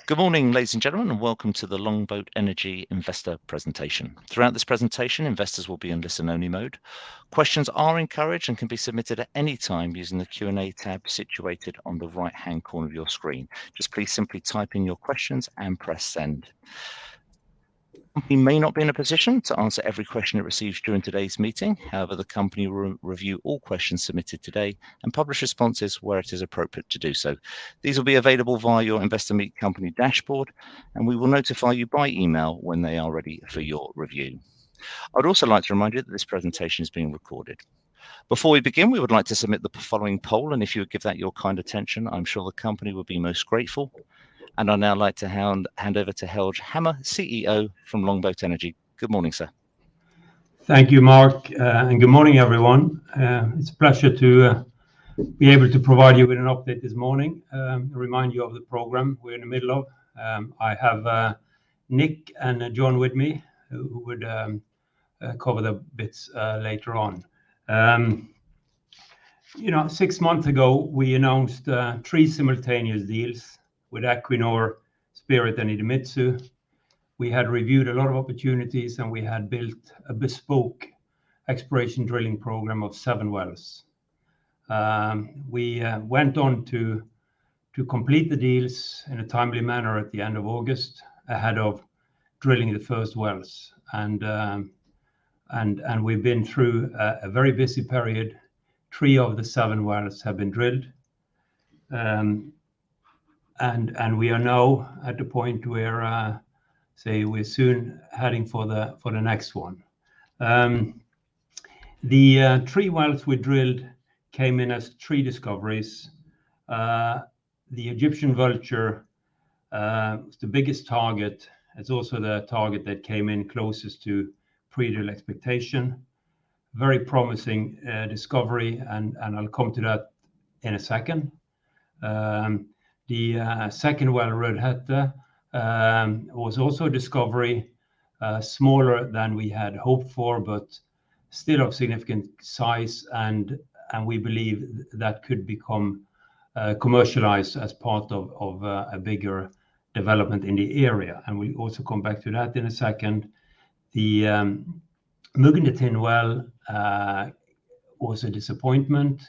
Good morning, ladies and gentlemen, and welcome to the Longboat Energy Investor presentation. Throughout this presentation, investors will be in listen-only mode. Questions are encouraged and can be submitted at any time using the Q&A tab situated on the right-hand corner of your screen. Just please simply type in your questions and press send. The company may not be in a position to answer every question it receives during today's meeting. However, the company will review all questions submitted today and publish responses where it is appropriate to do so. These will be available via your Investor Meet Company dashboard, and we will notify you by email when they are ready for your review. I'd also like to remind you that this presentation is being recorded. Before we begin, we would like to submit the following poll, and if you would give that your kind attention, I'm sure the company would be most grateful. And I'd now like to hand over to Helge Hammer, CEO from Longboat Energy. Good morning, sir. Thank you, Mark, and good morning, everyone. It's a pleasure to be able to provide you with an update this morning, remind you of the program we're in the middle of. I have Nick and John with me, who would cover the bits later on. 6 months ago, we announced 3 simultaneous deals with Equinor, Spirit, and Idemitsu. We had reviewed a lot of opportunities, and we had built a bespoke exploration drilling program of 7 wells. We went on to complete the deals in a timely manner at the end of August, ahead of drilling the first wells. And we've been through a very busy period. 3 of the 7 wells have been drilled. And we are now at the point where, we're soon heading for the next one. The 3 wells we drilled came in as 3 discoveries. The Egyptian Vulture was the biggest target. It's also the target that came in closest to pre-drill expectation. Very promising discovery, and I'll come to that in a second. The second well, Rødhette, was also a discovery, smaller than we had hoped for, but still of significant size, and we believe that could become commercialized as part of a bigger development in the area. And we'll also come back to that in a second. The Mugendetin well was a disappointment.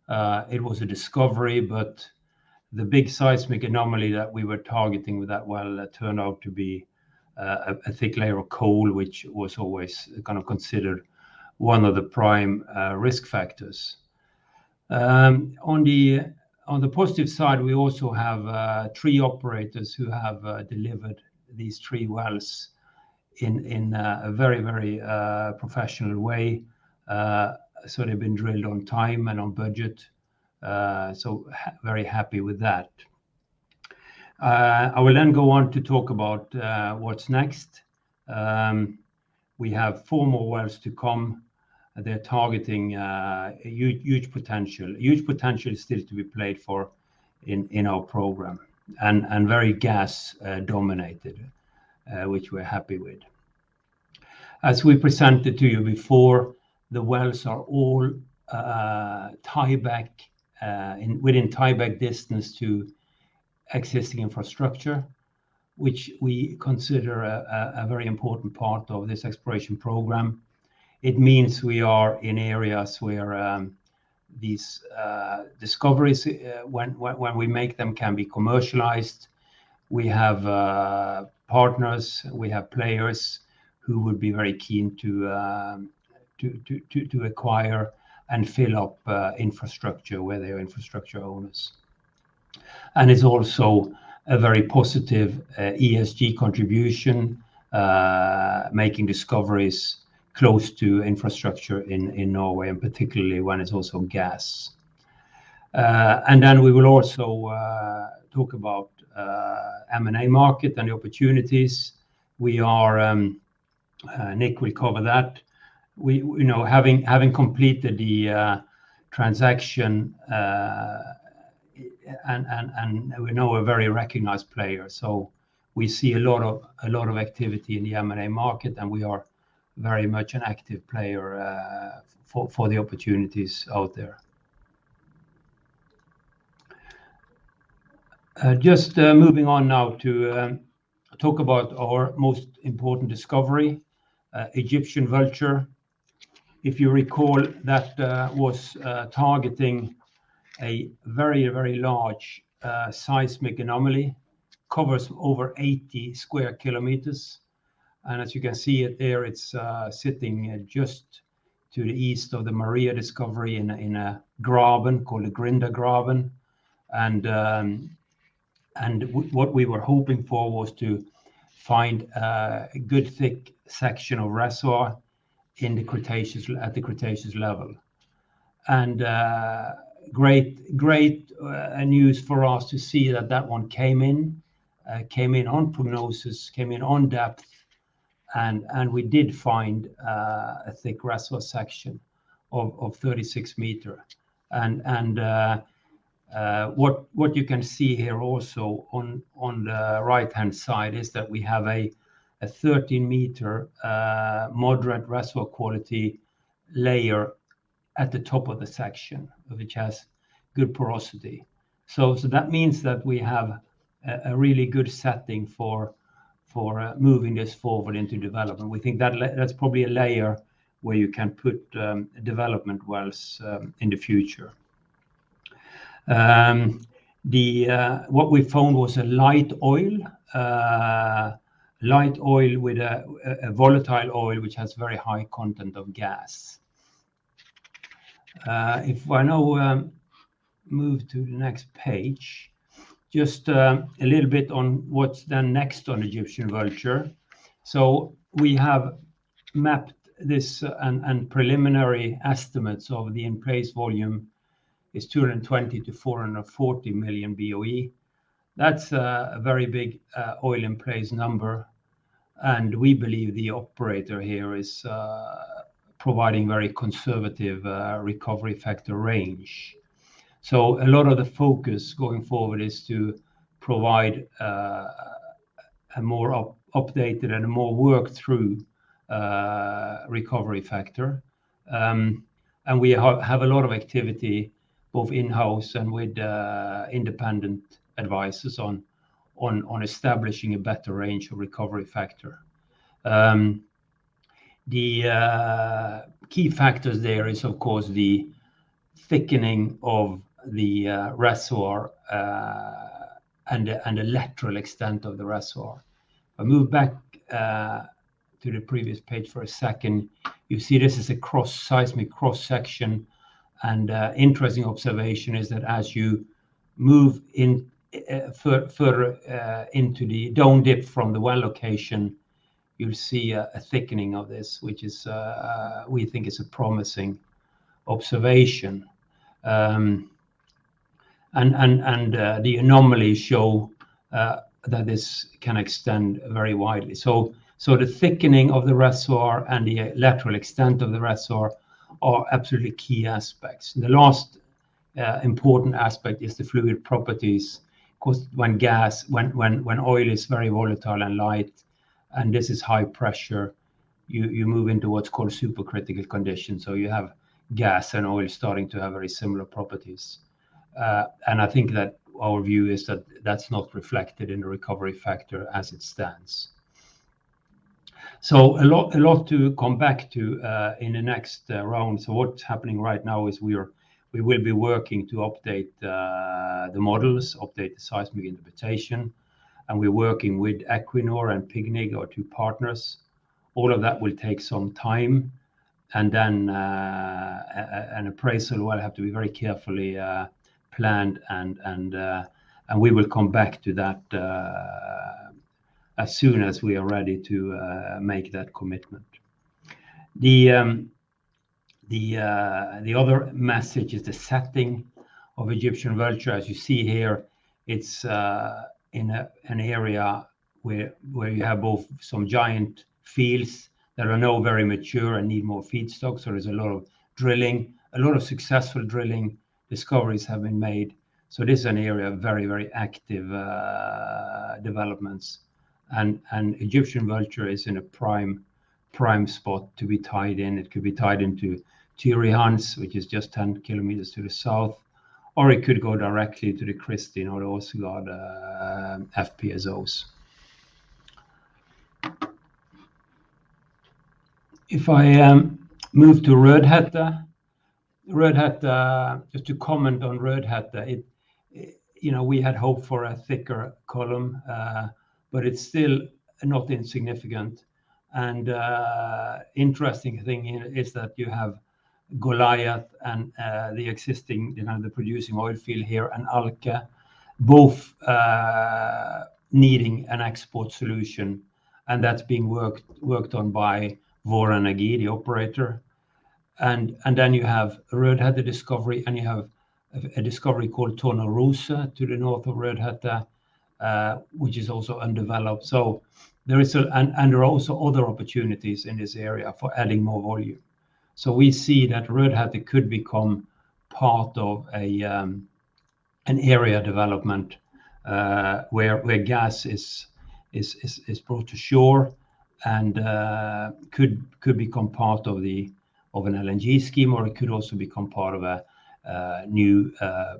It was a discovery, but the big seismic anomaly that we were targeting with that well turned out to be a thick layer of coal, which was always kind of considered one of the prime risk factors. On the positive side, we also have 3 operators who have delivered these 3 wells in a very, very professional way. So they've been drilled on time and on budget. So very happy with that. I will then go on to talk about what's next. We have 4 more wells to come. They're targeting huge potential. Huge potential is still to be played for in our program, and very gas dominated, which we're happy with. As we presented to you before, the wells are all tieback within tieback distance to existing infrastructure, which we consider a very important part of this exploration program. It means we are in areas where these discoveries, when we make them, can be commercialized. We have partners, we have players who would be very keen to acquire and fill up infrastructure where they are infrastructure owners. And it's also a very positive ESG contribution, making discoveries close to infrastructure in Norway, and particularly when it's also gas. And then we will also talk about M&A market and the opportunities. We are, Nick will cover that. We having completed the transaction, and we're now a very recognized player. So we see a lot of activity in the M&A market, and we are very much an active player for the opportunities out there. Just moving on now to talk about our most important discovery, Egyptian Vulture. If you recall, that was targeting a very, very large seismic anomaly, covers over 80 square kilometers. And as you can see it there, it's sitting just to the east of the Maria discovery in a graben called the Grinda graben. And what we were hoping for was to find a good thick section of reservoir in the Cretaceous, at the Cretaceous level. And great news for us to see that one came in on prognosis, came in on depth, and we did find a thick reservoir section of 36 meter. And what you can see here also on the right hand side is that we have a 13 meter moderate reservoir quality layer at the top of the section, which has good porosity. So that means that we have a really good setting for moving this forward into development. We think that that's probably a layer where you can put development wells in the future. What we found was a light oil with a volatile oil which has very high content of gas. If I now move to the next page, just a little bit on what's then next on Egyptian Vulture. So we have mapped this and preliminary estimates of the in-place volume is 220 to 440 million BOE. That's a very big oil in place number. And we believe the operator here is providing very conservative recovery factor range. So a lot of the focus going forward is to provide a more updated and a more worked through recovery factor. And we have a lot of activity both in-house and with independent advisors on establishing a better range of recovery factor. The key factors there is, of course, the thickening of the reservoir and the lateral extent of the reservoir. If I move back to the previous page for a second, you see this is a seismic cross section, and interesting observation is that as you move in further into the down dip from the well location, you'll see a thickening of this, which is we think is a promising observation. And the anomalies show that this can extend very widely. So the thickening of the reservoir and the lateral extent of the reservoir are absolutely key aspects. The last important aspect is the fluid properties. Of course, when oil is very volatile and light, and this is high pressure, you move into what's called supercritical conditions. So you have gas and oil starting to have very similar properties. And I think that our view is that that's not reflected in the recovery factor as it stands. So a lot to come back to in the next round. So what's happening right now is we will be working to update the models, update the seismic interpretation, and we're working with Equinor and PGNiG, our two partners. All of that will take some time, and then an appraisal will have to be very carefully planned, and we will come back to that as soon as we are ready to make that commitment. The other message is the setting of Egyptian Vulture. As you see here, it's in an area where you have both some giant fields that are now very mature and need more feedstock. So there's a lot of drilling, a lot of successful drilling discoveries have been made. So this is an area of very, very active developments. And Egyptian Vulture is in a prime spot to be tied in. It could be tied into Tyrihans, which is just 10 kilometers to the south, or it could go directly to the Kristin or the Åsgard FPSOs. If I move to Rödhätta, just to comment on Rödhätta, we had hoped for a thicker column, but it's still not insignificant. And interesting thing is that you have Goliath and the existing, the producing oil field here, and Alke, both needing an export solution, and that's being worked on by Vår Energi, the operator. And then you have Rödhätta discovery, and you have a discovery called Tornerose to the north of Rödhätta, which is also undeveloped. So there is and there are also other opportunities in this area for adding more volume. So we see that Rödhätta could become part of an area development where gas is brought to shore, and could become part of an LNG scheme, or it could also become part of a new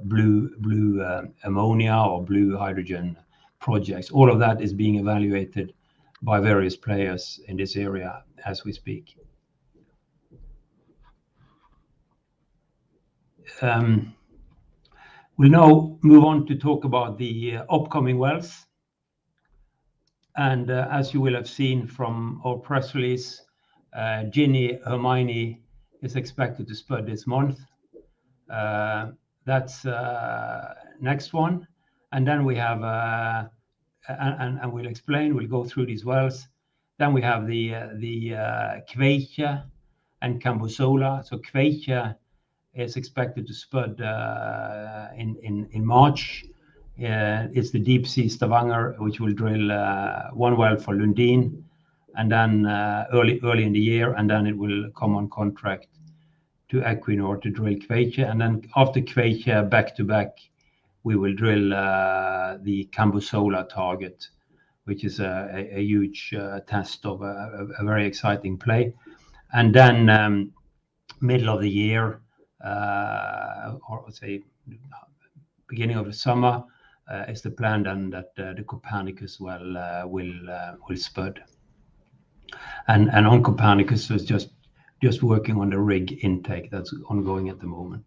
blue ammonia or blue hydrogen projects. All of that is being evaluated by various players in this area as we speak. We'll now move on to talk about the upcoming wells. And as you will have seen from our press release, Ginny-Hermione is expected to spud this month. That's next one. And then we have, and we'll explain, we'll go through these wells. Then we have the Kveikje and Cambozpla. So Kveikje is expected to spud in March. It's the deep sea Stavanger, which will drill one well for Lundin, and then early in the year, and then it will come on contract to Equinor to drill Kveikje. And then after Kveikje, back to back, we will drill the Cambozpla target, which is a huge test of a very exciting play. And then middle of the year, or let's say beginning of the summer, is the plan then that the Copernicus well will spud. And on Copernicus is just working on the rig intake that's ongoing at the moment.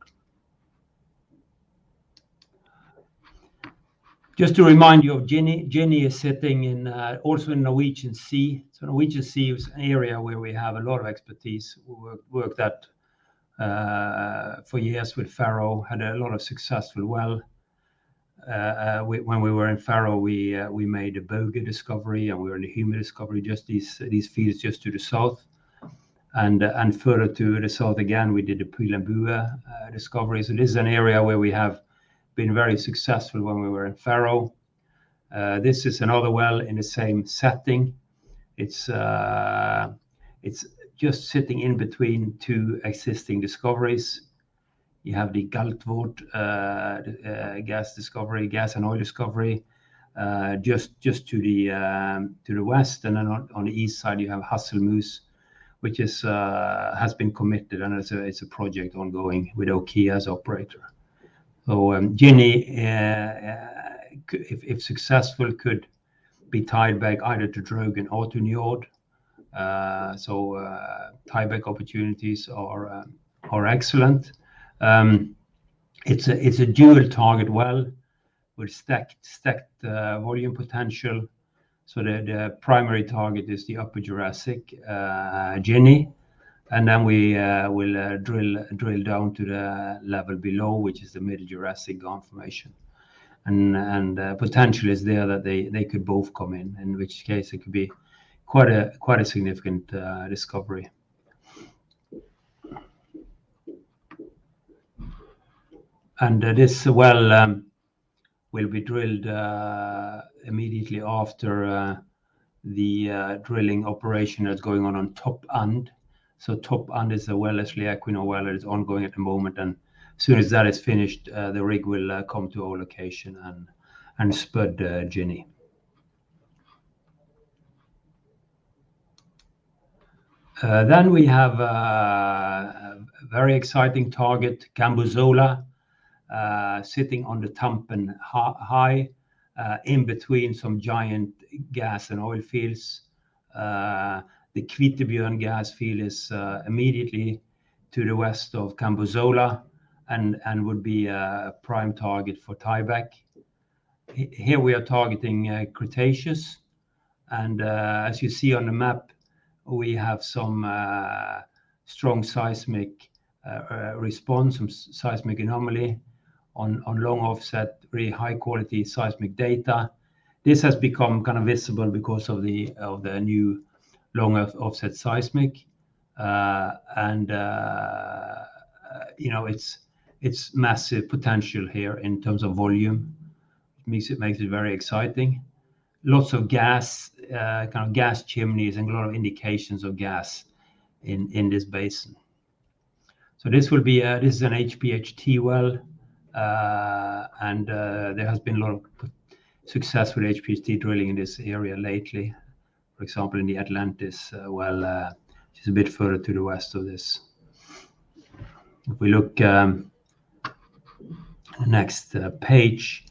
Just to remind you of Ginny. Ginny is sitting in also in Norwegian Sea. So Norwegian Sea is an area where we have a lot of expertise. We worked that for years with Faroe, had a lot of successful well. When we were in Faroe, we made a Bøge discovery, and we were in the Hyme discovery, just these fields just to the south. And further to the south again, we did the Pylenbue discovery. So this is an area where we have been very successful when we were in Faroe. This is another well in the same setting. It's just sitting in between two existing discoveries. You have the Galtvort gas and oil discovery, just to the west, and then on the east side you have Hasselmus, which has been committed, and it's a project ongoing with OKEA as operator. So Ginny, if successful, could be tied back either to Draugen or to Njord. So tieback opportunities are excellent. It's a dual target well with stacked volume potential. So the primary target is the Upper Jurassic Ginny, and then we will drill down to the level below, which is the Middle Jurassic Garn Formation, and potential is there that they could both come in which case it could be quite a significant discovery. And this well will be drilled immediately after the drilling operation that's going on Top And. So Top And is a well, actually Equinor well, that is ongoing at the moment, and as soon as that is finished, the rig will come to our location and spud Ginny. Then we have a very exciting target, Cambozpla. sitting on the Tampen high, in between some giant gas and oil fields. The Kvitebjørn gas field is immediately to the west of Cambozpla and would be a prime target for tieback. Here we are targeting Cretaceous, and as you see on the map, we have some strong seismic response, some seismic anomaly on long offset, really high quality seismic data. This has become kind of visible because of the new long offset seismic, and it's massive potential here in terms of volume. It makes it very exciting. Lots of gas, kind of gas chimneys, and a lot of indications of gas in this basin. So this will be this is an HPHT well, and there has been a lot of success with HPHT drilling in this area lately. For example, in the Atlantis well, which is a bit further to the west of this. If we look next page,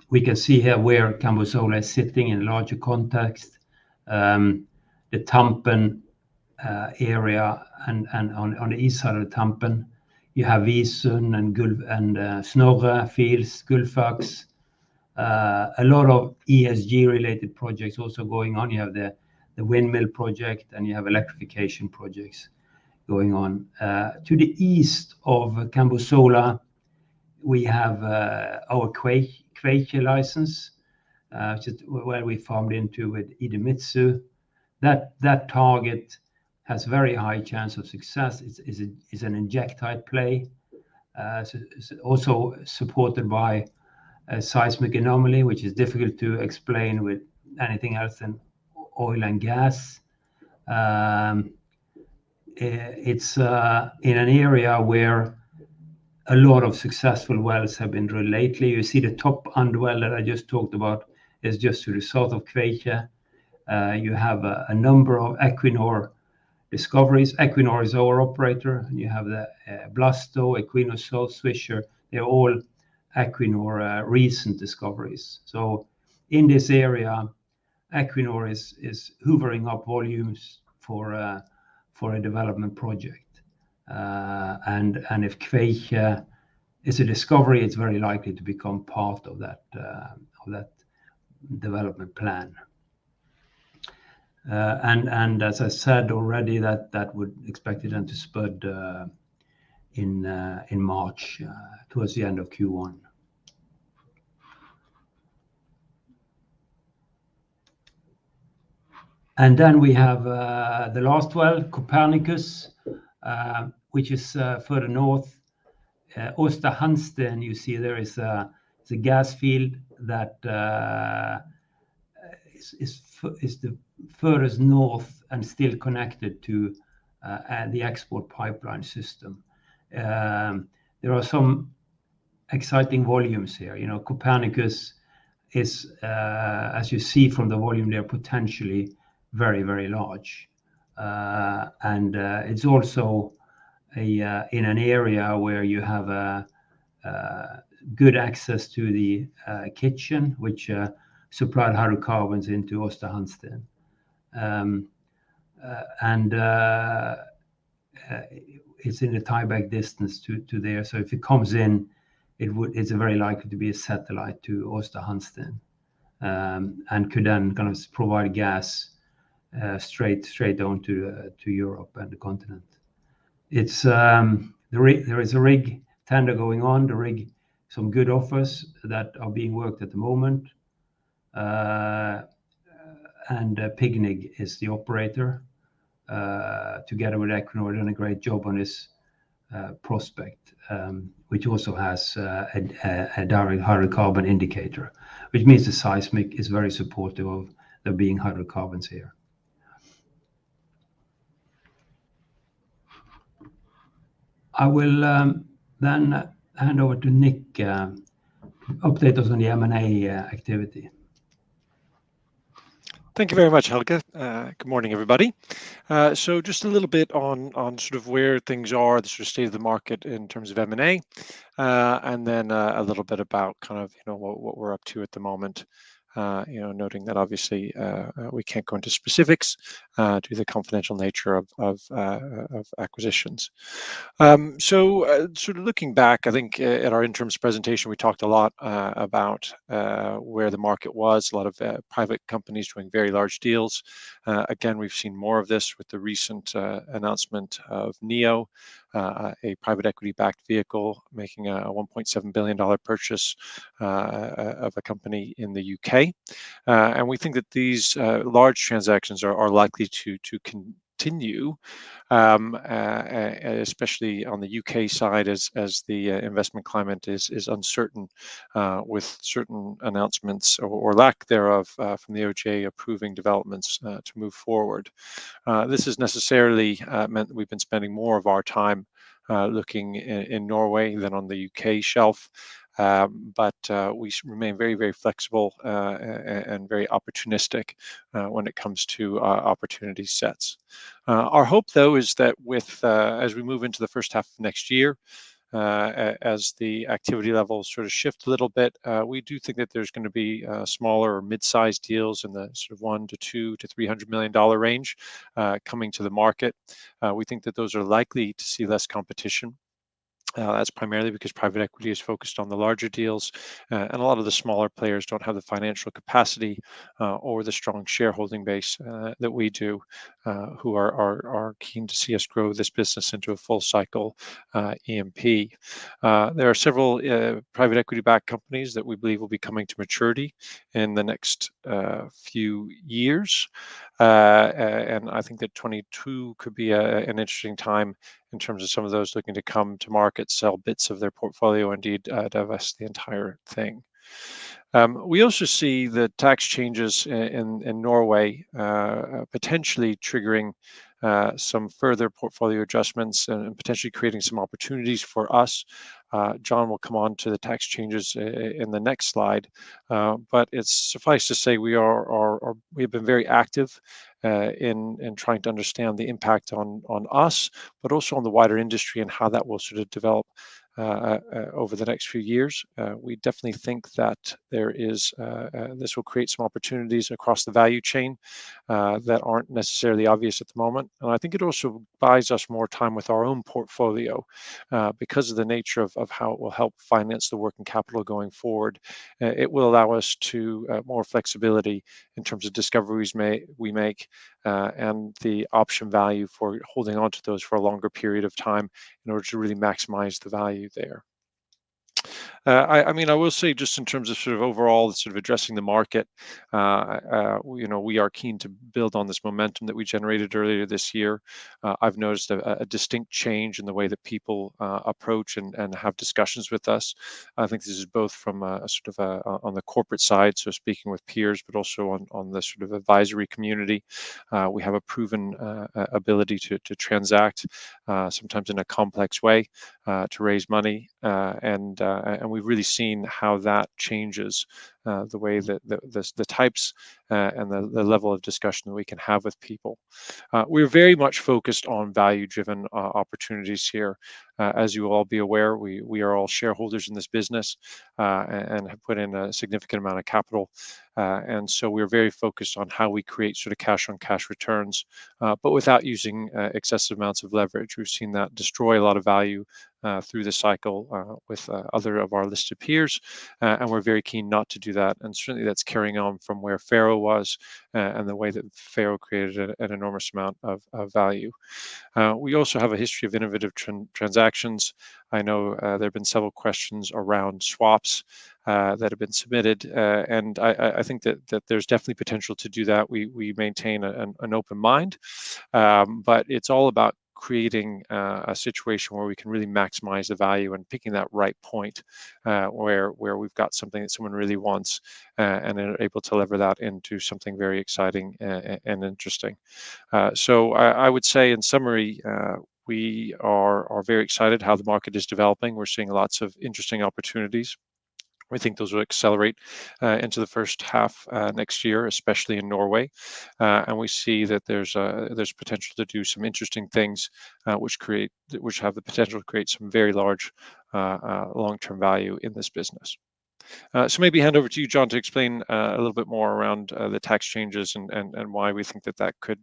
we can see here where Cambozpla is sitting in a larger context. The Tampen area, and on the east side of the Tampen, you have Visund and Snorre fields, Gullfaks. A lot of ESG related projects also going on. You have the windmill project, and you have electrification projects going on. To the east of Cambozpla, we have our Kveikje license, which is where we farmed into with Idemitsu. That target has very high chance of success. It's an injectite play, also supported by a seismic anomaly, which is difficult to explain with anything else than oil and gas. It's in an area where a lot of successful wells have been drilled lately. You see the top well that I just talked about is just to the south of Kveikje. You have a number of Equinor discoveries. Equinor is our operator. You have the Blasto, Equinor, South Swisher. They're all Equinor recent discoveries. So in this area, Equinor is hoovering up volumes for a development project. And if Kveikje is a discovery, it's very likely to become part of that development plan. And as I said already, that would expect it then to spud in March, towards the end of Q1. And then we have the last well, Copernicus, which is further north. Osterhansten, you see there is a gas field that is the furthest north and still connected to the export pipeline system. There are some exciting volumes here. You know, Copernicus is, as you see from the volume, they're potentially very, very large. And it's also in an area where you have good access to the kitchen, which supplied hydrocarbons into Osterhansten. And it's in the tieback distance to there. So if it comes in, it's very likely to be a satellite to Osterhansten, and could then kind of provide gas straight on to Europe and the continent. It's there is a rig tender going on. The rig, some good offers that are being worked at the moment, and Pignig is the operator. Together with Equinor, done a great job on this prospect, which also has a direct hydrocarbon indicator, which means the seismic is very supportive of there being hydrocarbons here. I will then hand over to Nick, update us on the M&A activity. Thank you very much, Helga. Good morning, everybody. So just a little bit on sort of where things are, the sort of state of the market in terms of M&A, and then a little bit about kind of what we're up to at the moment. Noting that obviously we can't go into specifics due to the confidential nature of acquisitions. Sort of looking back, I think at our interims presentation, we talked a lot about where the market was, a lot of private companies doing very large deals. Again, we've seen more of this with the recent announcement of NEO, a private equity-backed vehicle making a $1.7 billion purchase of a company in the UK. And we think that these large transactions are likely to continue, especially on the UK side, as the investment climate is uncertain, with certain announcements or lack thereof from the OJ approving developments to move forward. This has necessarily meant that we've been spending more of our time looking in Norway than on the UK shelf. But we remain very, very flexible and very opportunistic when it comes to opportunity sets. Our hope, though, is that as we move into the first half of next year, as the activity levels sort of shift a little bit, we do think that there's going to be smaller or mid-sized deals in the sort of $1 to $2 to $300 million range coming to the market. We think that those are likely to see less competition. That's primarily because private equity is focused on the larger deals, and a lot of the smaller players don't have the financial capacity or the strong shareholding base that we do, who are keen to see us grow this business into a full cycle E&P. There are several private equity-backed companies that we believe will be coming to maturity in the next few years. And I think that 22 could be an interesting time in terms of some of those looking to come to market, sell bits of their portfolio, indeed divest the entire thing. We also see the tax changes in Norway potentially triggering some further portfolio adjustments and potentially creating some opportunities for us. John will come on to the tax changes in the next slide, but it's suffice to say we've been very active in trying to understand the impact on us, but also on the wider industry and how that will sort of develop over the next few years. We definitely think that this will create some opportunities across the value chain that aren't necessarily obvious at the moment. And I think it also buys us more time with our own portfolio because of the nature of how it will help finance the working capital going forward. It will allow us to more flexibility in terms of discoveries we make and the option value for holding on to those for a longer period of time in order to really maximize the value there. I mean, I will say just in terms of sort of overall sort of addressing the market, we are keen to build on this momentum that we generated earlier this year. I've noticed a distinct change in the way that people approach and have discussions with us. I think this is both from a sort of on the corporate side, so speaking with peers, but also on the sort of advisory community. We have a proven ability to transact, sometimes in a complex way, to raise money, and we've really seen how that changes the way that the types and the level of discussion that we can have with people. We're very much focused on value-driven opportunities here. As you will all be aware, we are all shareholders in this business and have put in a significant amount of capital. And so we're very focused on how we create sort of cash-on-cash returns, but without using excessive amounts of leverage. We've seen that destroy a lot of value through the cycle with other of our listed peers, and we're very keen not to do that. And certainly that's carrying on from where Faro was and the way that Faro created an enormous amount of value. We also have a history of innovative transactions. I know there have been several questions around swaps that have been submitted, and I think that there's definitely potential to do that. We maintain an open mind, but it's all about creating a situation where we can really maximize the value and picking that right point where we've got something that someone really wants and are able to lever that into something very exciting and interesting. So I would say in summary, we are very excited how the market is developing. We're seeing lots of interesting opportunities. We think those will accelerate into the first half next year, especially in Norway, and we see that there's potential to do some interesting things, which have the potential to create some very large long-term value in this business. So maybe hand over to you, John, to explain a little bit more around the tax changes and why we think that could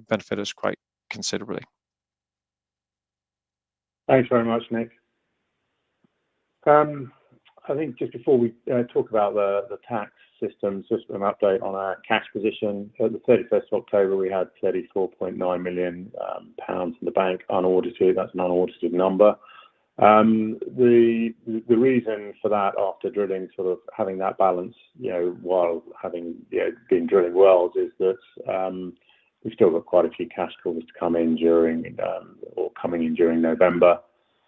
benefit us quite considerably. Thanks very much, Nick. I think just before we talk about the tax systems, just an update on our cash position. At the 31st of October, we had 34.9 million pounds in the bank, unaudited. That's an unaudited number. The reason for that, after drilling, sort of having that balance, while having been drilling wells, is that we've still got quite a few cash calls to come in during coming in during November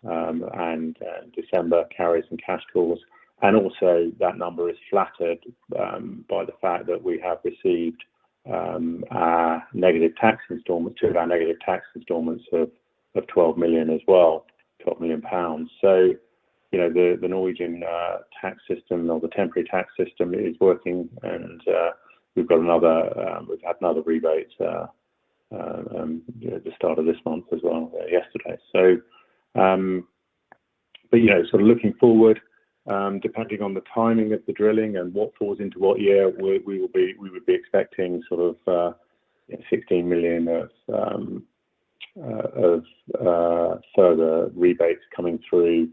and December, carries and cash calls, and also that number is flattered by the fact that we have received our negative tax instalments, two of our negative tax instalments of 12 million as well. 12 million pounds. So, the Norwegian tax system, or the temporary tax system, is working, and we've had another rebate at the start of this month as well, yesterday. So, but sort of looking forward, depending on the timing of the drilling and what falls into what year, we would be expecting sort of 16 million of further rebates coming through.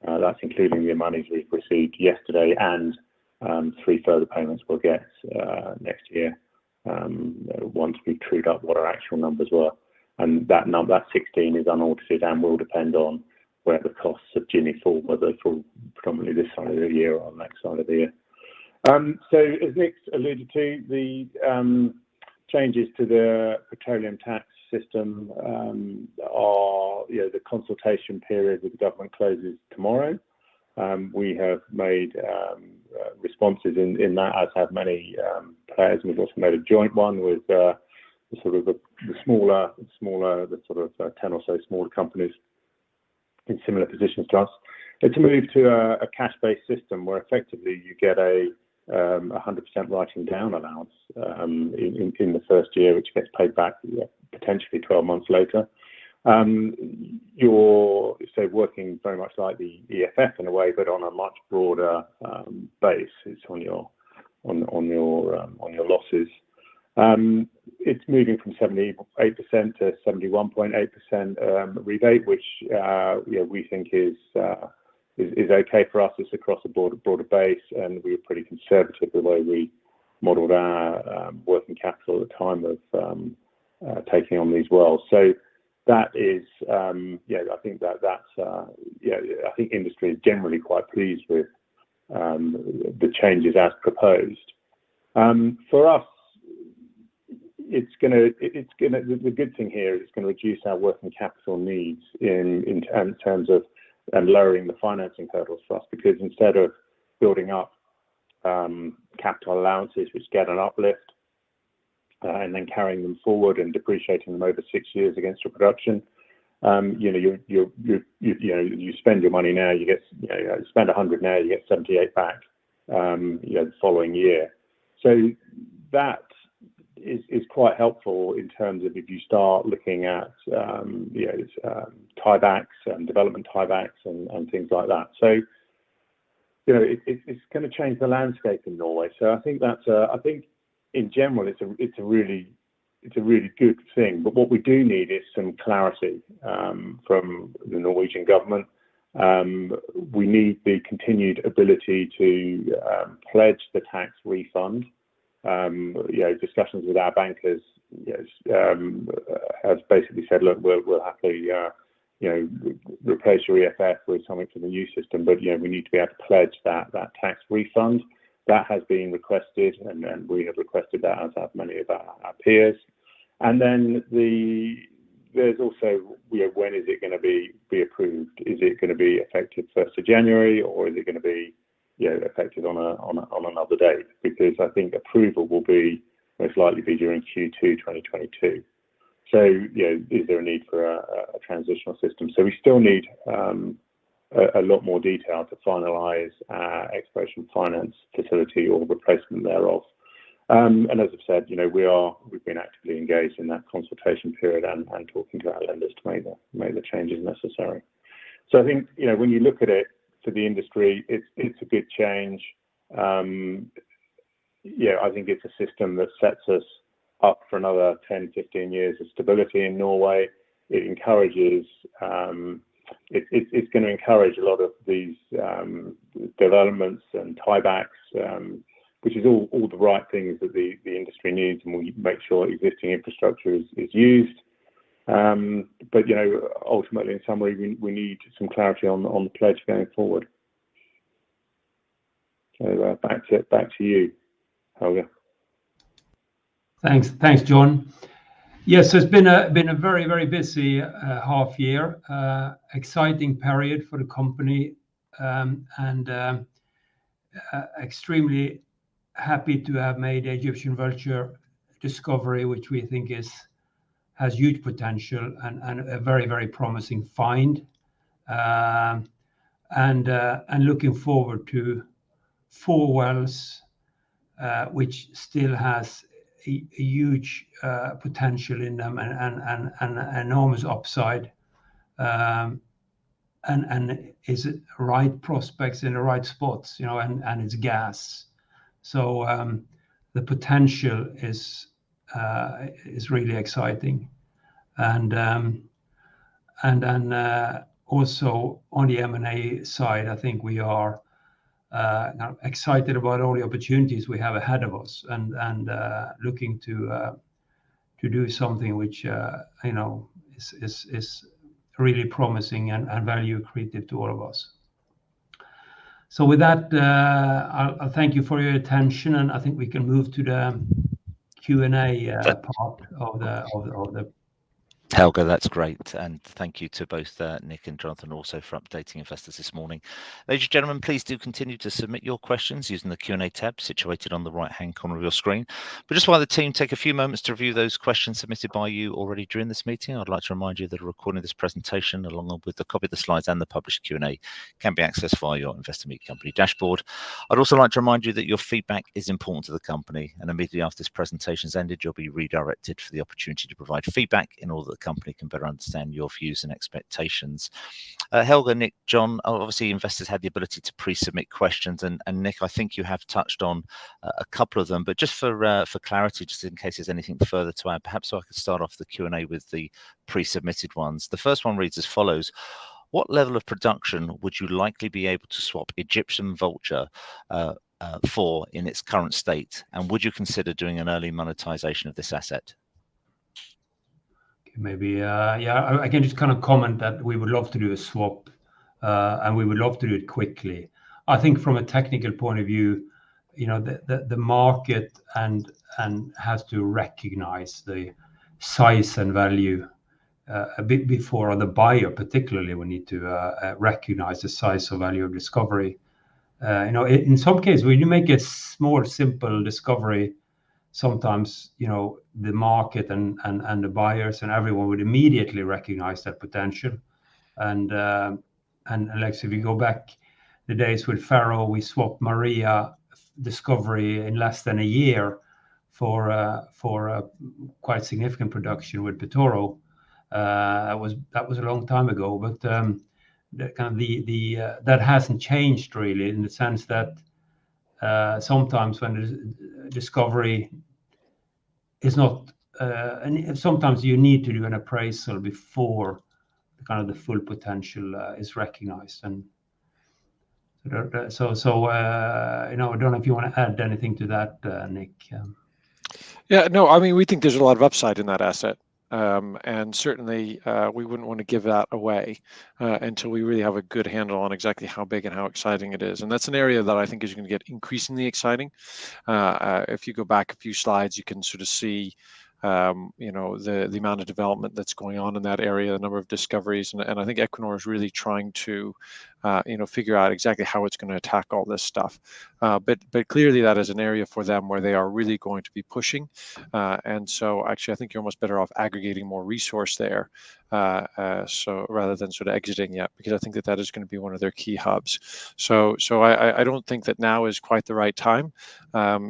That's including the monies we've received yesterday, and 3 further payments we'll get next year once we've trued up what our actual numbers were. And that 16 is unaudited and will depend on where the costs of Ginny fall, whether they fall predominantly this side of the year or next side of the year. So as Nick alluded to, the changes to the petroleum tax system are, the consultation period with the government closes tomorrow. We have made responses in that, as have many players, and we've also made a joint one with the sort of the smaller, the sort of 10 or so smaller companies in similar positions to us. It's a move to a cash-based system where effectively you get a 100% writing down allowance in the first year, which gets paid back potentially 12 months later. You're working very much like the EFF in a way, but on a much broader base. It's on your losses. It's moving from 78% to 71.8% rebate, which we think is okay for us. It's across a broader base, and we were pretty conservative the way we modelled our working capital at the time of taking on these wells. So that is, I think I think industry is generally quite pleased with the changes as proposed. For us, the good thing here is it's going to reduce our working capital needs in terms of and lowering the financing hurdles for us, because instead of building up capital allowances which get an uplift and then carrying them forward and depreciating them over 6 years against your production, you spend your money now, you get spend 100 now, you get 78 back the following year. So that is quite helpful in terms of if you start looking at tiebacks and development tiebacks and things like that. So it's going to change the landscape in Norway. So I think I think in general it's a really good thing. But what we do need is some clarity from the Norwegian government. We need the continued ability to pledge the tax refund. Discussions with our bankers have basically said, look, we'll happily replace your EFF with something for the new system, but we need to be able to pledge that tax refund. That has been requested, and we have requested that, as have many of our peers. And then there's also when is it going to be approved? Is it going to be effective 1st of January, or is it going to be effective on another date? Because I think approval will most likely be during Q2 2022. So is there a need for a transitional system? So we still need a lot more detail to finalise our exploration finance facility or replacement thereof. And as I've said, we've been actively engaged in that consultation period and talking to our lenders to make the changes necessary. So I think, when you look at it for the industry, it's a good change. I think it's a system that sets us up for another 10, 15 years of stability in Norway. It encourages, it's going to encourage a lot of these developments and tiebacks, which is all the right things that the industry needs, and we'll make sure existing infrastructure is used. But ultimately, in summary, we need some clarity on the pledge going forward. So back to you, Helge. Thanks, John. Yes, it's been a very, very busy half year, exciting period for the company, and extremely happy to have made the Egyptian Vulture discovery, which we think has huge potential and a very, very promising find, and looking forward to 4 wells, which still has a huge potential in them and enormous upside, and is it right prospects in the right spots, and it's gas. So the potential is really exciting, and then also on the M&A side, I think we are excited about all the opportunities we have ahead of us, and looking to do something which is really promising and value accretive to all of us. So with that, I'll thank you for your attention, and I think we can move to the Q&A part of the. Helge, that's great. And thank you to both Nick and Jonathan also for updating investors this morning. Ladies and gentlemen, please do continue to submit your questions using the Q&A tab situated on the right-hand corner of your screen. But just while the team take a few moments to review those questions submitted by you already during this meeting, I'd like to remind you that a recording of this presentation, along with a copy of the slides and the published Q&A, can be accessed via your Investor Meet Company dashboard. I'd also like to remind you that your feedback is important to the company, and immediately after this presentation has ended, you'll be redirected for the opportunity to provide feedback in order that the company can better understand your views and expectations. Helge, Nick, John, obviously investors had the ability to pre-submit questions, and Nick, I think you have touched on a couple of them, but just for clarity, just in case there's anything further to add, perhaps I could start off the Q&A with the pre-submitted ones. The first one reads as follows: what level of production would you likely be able to swap Egyptian Vulture for in its current state, and would you consider doing an early monetization of this asset? Maybe, I can just kind of comment that we would love to do a swap, and we would love to do it quickly. I think from a technical point of view, the market and has to recognize the size and value a bit before, or the buyer particularly, we need to recognize the size or value of discovery. In some cases, when you make a small, simple discovery, sometimes the market and the buyers and everyone would immediately recognize that potential, and like, if you go back the days with Pharaoh, we swapped Maria discovery in less than a year for a quite significant production with Petoro. That was a long time ago, but that hasn't changed really, in the sense that sometimes when the discovery is not, and sometimes you need to do an appraisal before the full potential is recognized. And so I don't know if you want to add anything to that, Nick. Yeah, no, I mean, we think there's a lot of upside in that asset. And certainly we wouldn't want to give that away until we really have a good handle on exactly how big and how exciting it is. And that's an area that I think is going to get increasingly exciting. If you go back a few slides, you can sort of see the amount of development that's going on in that area, the number of discoveries, and I think Equinor is really trying to figure out exactly how it's going to attack all this stuff. But clearly that is an area for them where they are really going to be pushing. And so actually, I think you're almost better off aggregating more resource there. So rather than sort of exiting yet, because I think that is going to be one of their key hubs. So I don't think that now is quite the right time.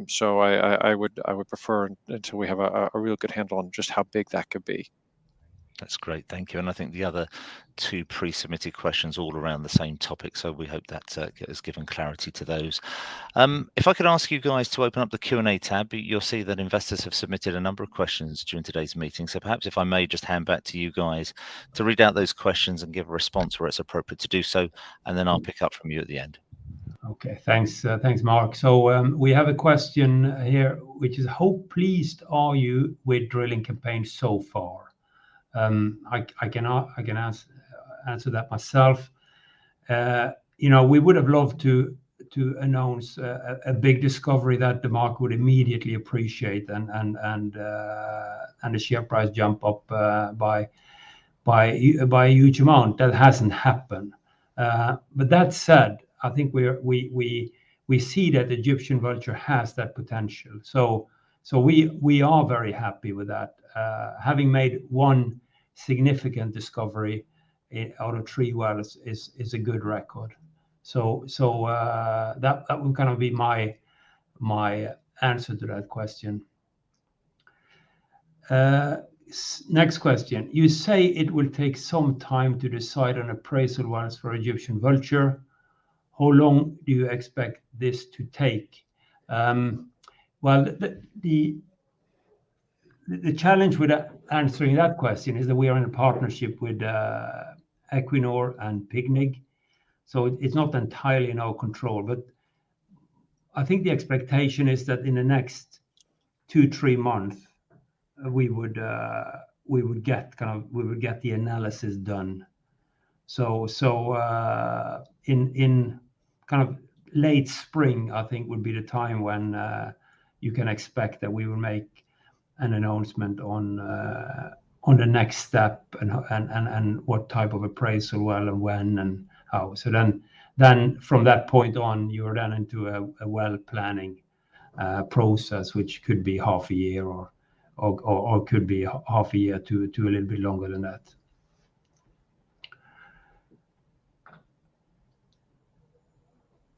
So I would prefer until we have a real good handle on just how big that could be. That's great, thank you. And I think the other two pre-submitted questions all around the same topic, so we hope that has given clarity to those. If I could ask you guys to open up the Q&A tab, you'll see that investors have submitted a number of questions during today's meeting. So perhaps if I may just hand back to you guys to read out those questions and give a response where it's appropriate to do so, and then I'll pick up from you at the end. Okay, thanks, Mark. So we have a question here, which is, how pleased are you with drilling campaigns so far? I can answer that myself. We would have loved to announce a big discovery that the market would immediately appreciate and the share price jump up by a huge amount. That hasn't happened. But that said, I think we see that Egyptian Vulture has that potential. So we are very happy with that. Having made one significant discovery out of 3 wells is a good record. So that will kind of be my answer to that question. Next question. You say it will take some time to decide on appraisal wells for Egyptian Vulture. How long do you expect this to take? Well, the challenge with answering that question is that we are in a partnership with Equinor and PGNiG, so it's not entirely in our control. But I think the expectation is that in the next 2-3 months, we would get the analysis done. So in kind of late spring, I think would be the time when you can expect that we will make an announcement on the next step and what type of appraisal well and when and how. So then from that point on, you're then into a well planning process, which could be half a year or could be half a year to a little bit longer than that.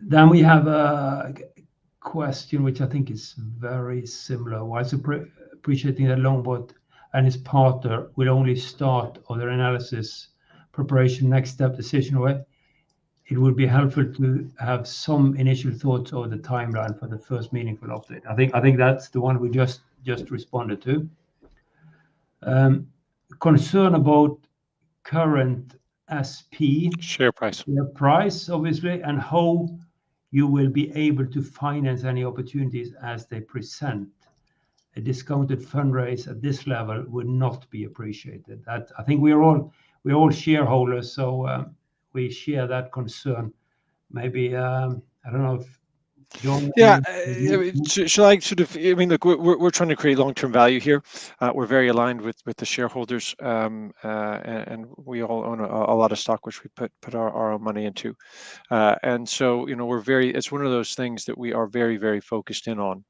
Then we have a question which I think is very similar. Whilst appreciating that Longboat and his partner will only start on their analysis preparation next step decision away, it would be helpful to have some initial thoughts over the timeline for the first meaningful update. I think that's the one we just responded to. Concern about current SP share price, obviously, and how you will be able to finance any opportunities as they present. A discounted fundraise at this level would not be appreciated. That I think we're all shareholders, so we share that concern. Maybe I don't know if John. Yeah, shall I sort of? I mean, look, we're trying to create long-term value here. We're very aligned with the shareholders, and we all own a lot of stock, which we put our own money into. And so, it's one of those things that we are very, very focused in on.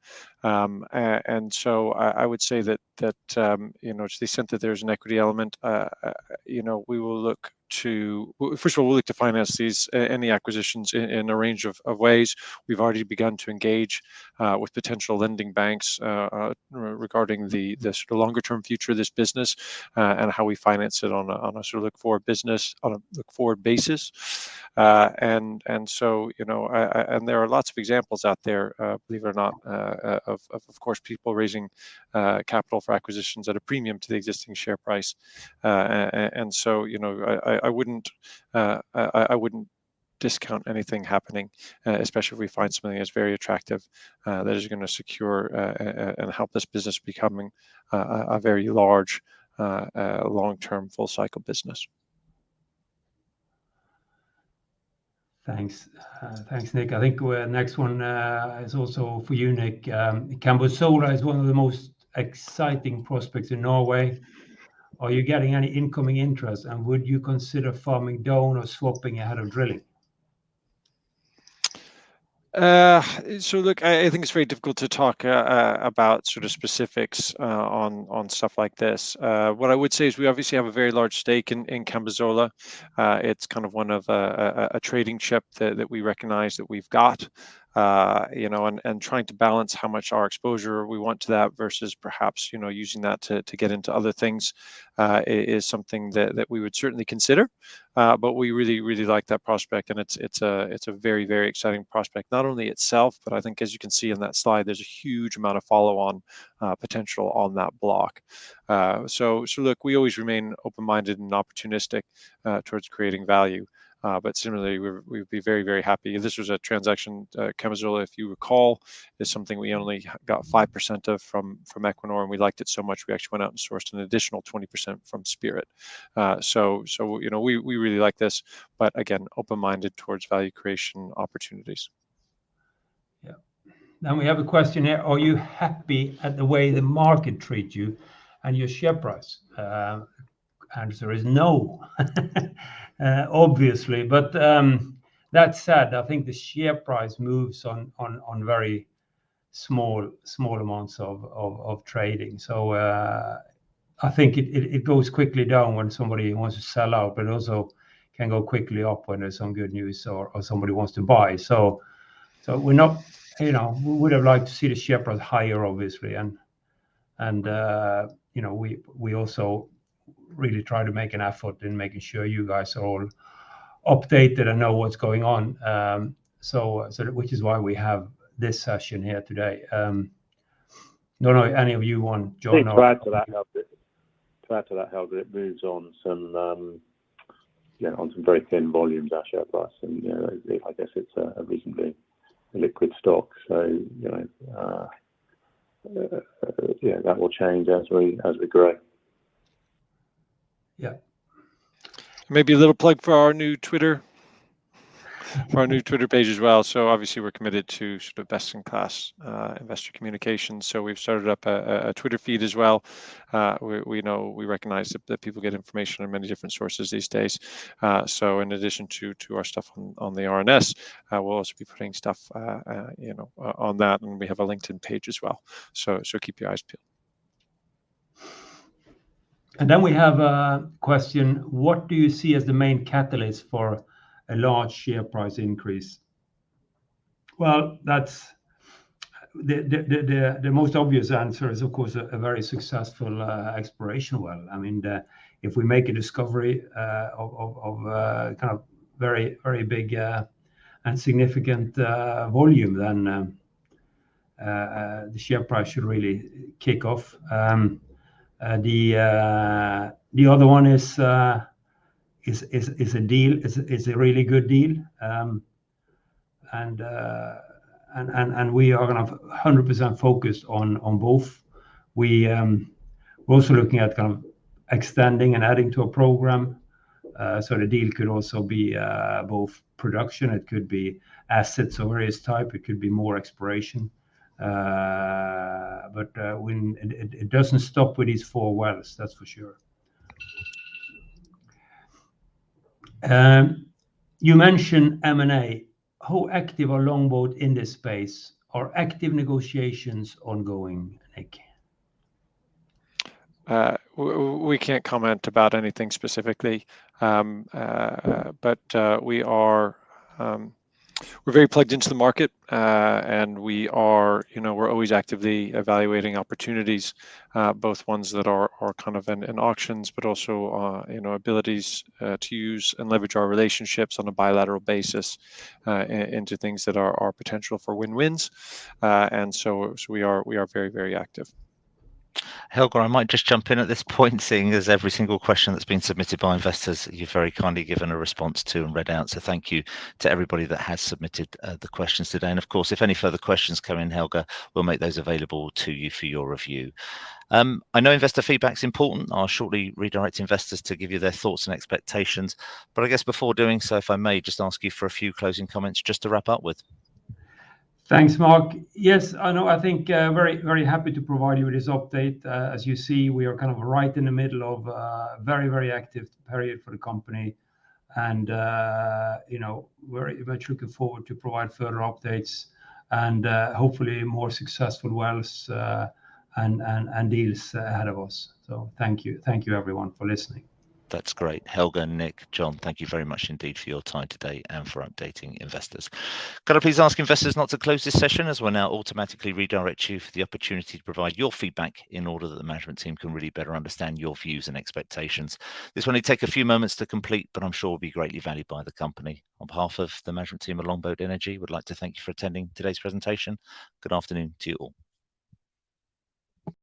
And so I would say that to the extent that there's an equity element, we will look to, first of all, we'll look to finance any acquisitions in a range of ways. We've already begun to engage with potential lending banks regarding the sort of longer term future of this business and how we finance it on a sort of look forward basis. And so, and there are lots of examples out there, believe it or not, of course, people raising capital for acquisitions at a premium to the existing share price. And so, I wouldn't discount anything happening, especially if we find something that's very attractive, that is going to secure and help this business becoming a very large, long-term, full-cycle business. Thanks, Nick. I think next one is also for you, Nick. Cambozpla is one of the most exciting prospects in Norway. Are you getting any incoming interest, and would you consider farming down or swapping ahead of drilling? So look, I think it's very difficult to talk about sort of specifics on stuff like this. What I would say is we obviously have a very large stake in Cambozpla. It's kind of one of a trading chip that we recognize that we've got. And trying to balance how much our exposure we want to that versus perhaps using that to get into other things is something that we would certainly consider. But we really like that prospect, and it's a very, very exciting prospect, not only itself, but I think, as you can see in that slide, there's a huge amount of follow-on potential on that block. So look, we always remain open-minded and opportunistic towards creating value. But similarly, we'd be very, very happy. This was a transaction, Cambozpla, if you recall, is something we only got 5% of from Equinor, and we liked it so much we actually went out and sourced an additional 20% from Spirit. So we really like this, but again, open-minded towards value creation opportunities. Yeah. Then we have a question here: are you happy at the way the market treats you and your share price? Answer is no, obviously. But that said, I think the share price moves on very small amounts of trading. So I think it goes quickly down when somebody wants to sell out, but also can go quickly up when there's some good news or somebody wants to buy. So we're not, we would have liked to see the share price higher, obviously, and we also really try to make an effort in making sure you guys are all updated and know what's going on. So which is why we have this session here today. Don't know if any of you want, John? To add to that, Helga, it moves on some on some very thin volumes, our share price, and I guess it's a reasonably liquid stock. So that will change as we grow. Yeah. Maybe a little plug for our new Twitter. For our new Twitter page as well. So obviously we're committed to sort of best-in-class investor communications. So we've started up a Twitter feed as well. We recognize that people get information on many different sources these days. So in addition to our stuff on the RNS, we'll also be putting stuff on that, and we have a LinkedIn page as well. So keep your eyes peeled. And then we have a question: what do you see as the main catalyst for a large share price increase? Well, that's the most obvious answer is, of course, a very successful exploration well. I mean, if we make a discovery of kind of very, very big and significant volume, then the share price should really kick off. The other one is a deal, is a really good deal, and we are kind of 100% focused on both. We're also looking at kind of extending and adding to a program. So the deal could also be both production, it could be assets of various type, it could be more exploration. But when it doesn't stop with these 4 wells, that's for sure. You mentioned M&A. How active are Longboat in this space? Are active negotiations ongoing, Nick? We can't comment about anything specifically, but we are we're very plugged into the market, and we are, we're always actively evaluating opportunities, both ones that are kind of in auctions, but also, abilities to use and leverage our relationships on a bilateral basis into things that are potential for win-wins. And so we are very, very active. Helga, I might just jump in at this point, seeing as every single question that's been submitted by investors, you've very kindly given a response to and read out. So thank you to everybody that has submitted the questions today. And of course, if any further questions come in, Helga, we'll make those available to you for your review. I know investor feedback is important. I'll shortly redirect investors to give you their thoughts and expectations. But I guess before doing so, if I may just ask you for a few closing comments just to wrap up with. Thanks, Mark. Yes, I know. I think very, very happy to provide you with this update. As you see, we are kind of right in the middle of a very, very active period for the company. and very much looking forward to provide further updates and hopefully more successful wells and deals ahead of us. So thank you everyone for listening. That's great. Helge, Nick, John, thank you very much indeed for your time today and for updating investors. Could I please ask investors not to close this session, as we'll now automatically redirect you for the opportunity to provide your feedback in order that the management team can really better understand your views and expectations. This will only take a few moments to complete, but I'm sure will be greatly valued by the company. On behalf of the management team of Longboat Energy, would like to thank you for attending today's presentation. Good afternoon to you all.